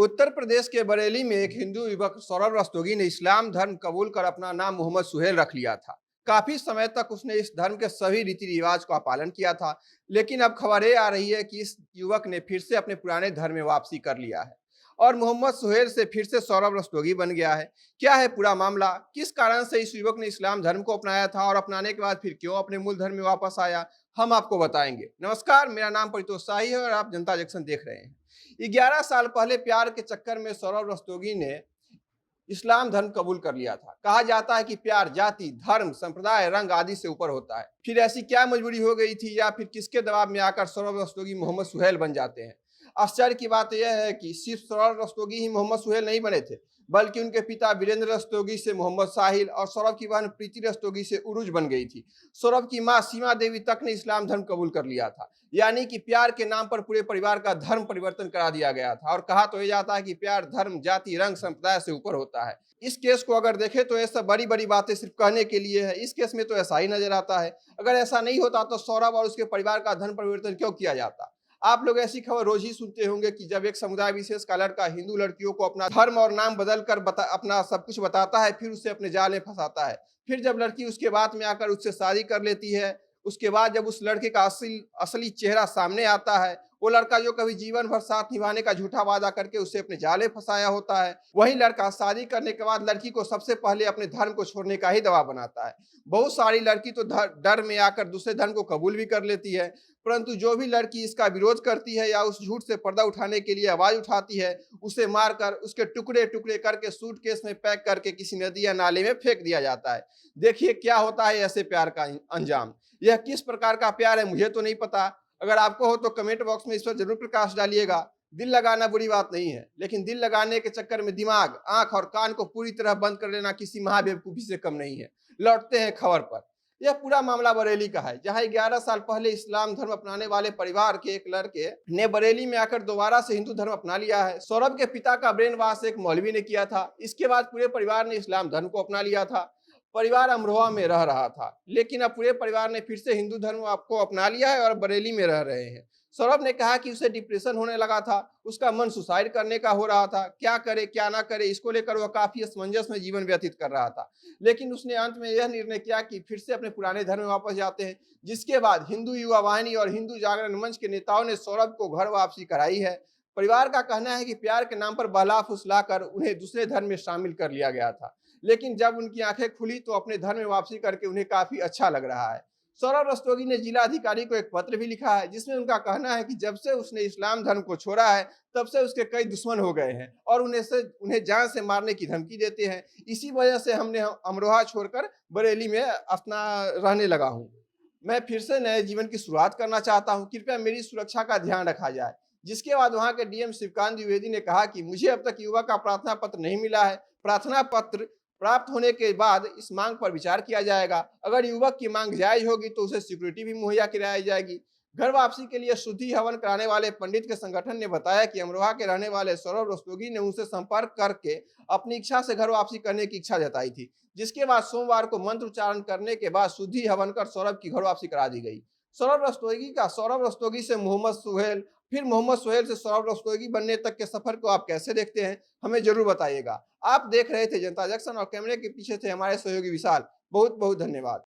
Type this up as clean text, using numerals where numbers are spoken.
उत्तर प्रदेश के बरेली में एक हिंदू युवक सौरभ रस्तोगी ने इस्लाम धर्म कबूल कर अपना नाम मोहम्मद सुहेल रख लिया था। काफी समय तक उसने इस धर्म के सभी रीति रिवाज का पालन किया था, लेकिन अब खबरें आ रही है कि इस युवक ने फिर से अपने पुराने धर्म में वापसी कर लिया है और मोहम्मद सुहेल से फिर से सौरभ रस्तोगी बन गया है। क्या है पूरा मामला, किस कारण से इस युवक ने इस्लाम धर्म को अपनाया था और अपनाने के बाद फिर क्यों अपने मूल धर्म में वापस आया, हम आपको बताएंगे। नमस्कार, मेरा नाम परितोष शाही है और आप जनता जंक्शन देख रहे हैं। 11 साल पहले प्यार के चक्कर में सौरभ रस्तोगी ने इस्लाम धर्म कबूल कर लिया था। कहा जाता है कि प्यार जाति, धर्म, संप्रदाय, रंग आदि से ऊपर होता है। फिर ऐसी क्या मजबूरी हो गई थी या फिर किसके दबाव में आकर सौरभ रस्तोगी मोहम्मद सुहेल बन जाते हैं। आश्चर्य की बात यह है कि सिर्फ सौरभ रस्तोगी ही मोहम्मद सुहेल नहीं बने थे, बल्कि उनके पिता वीरेंद्र रस्तोगी से मोहम्मद साहिल और सौरभ की बहन प्रीति रस्तोगी से उरुज बन गई थी। सौरभ की मां सीमा देवी तक ने इस्लाम धर्म कबूल कर लिया था। यानी कि प्यार के नाम पर पूरे परिवार का धर्म परिवर्तन करा दिया गया था और कहा तो यह जाता है कि प्यार धर्म, जाति, रंग, संप्रदाय से ऊपर होता है। इस केस को अगर देखें तो ये सब बड़ी बड़ी बातें सिर्फ कहने के लिए है। इस केस में तो ऐसा ही नजर आता है। अगर ऐसा नहीं होता तो सौरभ और उसके परिवार का धर्म परिवर्तन क्यों किया जाता। आप लोग ऐसी खबर रोज ही सुनते होंगे कि जब एक समुदाय विशेष का लड़का हिंदू लड़कियों को अपना धर्म और नाम बदल कर अपना सब कुछ बताता है, फिर उसे अपने जाल में फंसाता है। फिर जब लड़की उसके बाद में आकर उससे शादी कर लेती है, उसके बाद जब उस लड़के का असली चेहरा सामने आता है, वो लड़का जो कभी जीवन भर साथ निभाने का झूठा वादा करके उसे अपने जाले फंसाया होता है, वही लड़का शादी करने के बाद लड़की को सबसे पहले अपने धर्म को छोड़ने का ही दबाव बनाता है। बहुत सारी लड़की तो डर में आकर दूसरे धर्म को कबूल भी कर लेती है, परंतु जो भी लड़की इसका विरोध करती है या उस झूठ से पर्दा उठाने के लिए आवाज उठाती है, उसे मारकर उसके टुकड़े टुकड़े करके सूटकेस में पैक करके किसी नदी या नाले में फेंक दिया जाता है। देखिए क्या होता है ऐसे प्यार का अंजाम। यह किस प्रकार का प्यार है मुझे तो नहीं पता। अगर आपको हो तो कमेंट बॉक्स में इस पर जरूर प्रकाश डालिएगा। दिल लगाना बुरी बात नहीं है, लेकिन दिल लगाने के चक्कर में दिमाग, आंख और कान को पूरी तरह बंद कर लेना किसी महाबेवकूफी से कम नहीं है। लौटते हैं खबर पर। यह पूरा मामला बरेली का है, जहां 11 साल पहले इस्लाम धर्म अपनाने वाले परिवार के एक लड़के ने बरेली में आकर दोबारा से हिंदू धर्म अपना लिया है। सौरभ के पिता का ब्रेन वॉश एक मौलवी ने किया था। इसके बाद पूरे परिवार ने इस्लाम धर्म को अपना लिया था। परिवार अमरोहा में रह रहा था, लेकिन अब पूरे परिवार ने फिर से हिंदू धर्म को अपना लिया है और बरेली में रह रहे हैं। सौरभ ने कहा कि उसे डिप्रेशन होने लगा था, उसका मन सुसाइड करने का हो रहा था। क्या करे क्या ना करे, इसको लेकर वह काफी असमंजस में जीवन व्यतीत कर रहा था। लेकिन उसने अंत में यह निर्णय किया कि फिर से अपने पुराने धर्म में वापस जाते हैं। जिसके बाद हिंदू युवा वाहिनी और हिंदू जागरण मंच के नेताओं ने सौरभ को घर वापसी कराई है। परिवार का कहना है कि प्यार के नाम पर बहला फुसलाकर उन्हें दूसरे धर्म में शामिल कर लिया गया था, लेकिन जब उनकी आंखें खुली तो अपने धर्म में वापसी करके उन्हें काफी अच्छा लग रहा है। सौरभ रस्तोगी ने जिला अधिकारी को एक पत्र भी लिखा है, जिसमें उनका कहना है कि जब से उसने इस्लाम धर्म को छोड़ा है, तब से उसके कई दुश्मन हो गए हैं और उन्हें जान से मारने की धमकी देते हैं। इसी वजह से हमने अमरोहा छोड़कर बरेली में अपना रहने लगा हूँ। मैं फिर से नए जीवन की शुरुआत करना चाहता हूँ। कृपया मेरी सुरक्षा का ध्यान रखा जाए। जिसके बाद वहां के डीएम शिवकांत द्विवेदी ने कहा कि मुझे अब तक युवक का प्रार्थना पत्र नहीं मिला है। प्रार्थना पत्र प्राप्त होने के बाद इस मांग पर विचार किया जाएगा। अगर युवक की मांग जायज होगी तो उसे सिक्योरिटी भी मुहैया कराई जाएगी। घर वापसी के लिए शुद्धि हवन कराने वाले पंडित के संगठन ने बताया कि अमरोहा के रहने वाले सौरभ रस्तोगी ने उनसे संपर्क करके अपनी इच्छा से घर वापसी करने की इच्छा जताई थी। जिसके बाद सोमवार को मंत्र उच्चारण करने के बाद शुद्धि हवन कर सौरभ की घर वापसी करा दी गई। सौरभ रस्तोगी से मोहम्मद सुहेल, फिर मोहम्मद सुहेल से सौरभ रस्तोगी बनने तक के सफर को आप कैसे देखते हैं, हमें जरूर बताइएगा। आप देख रहे थे जनता जंक्शन और कैमरे के पीछे थे हमारे सहयोगी विशाल। बहुत बहुत धन्यवाद।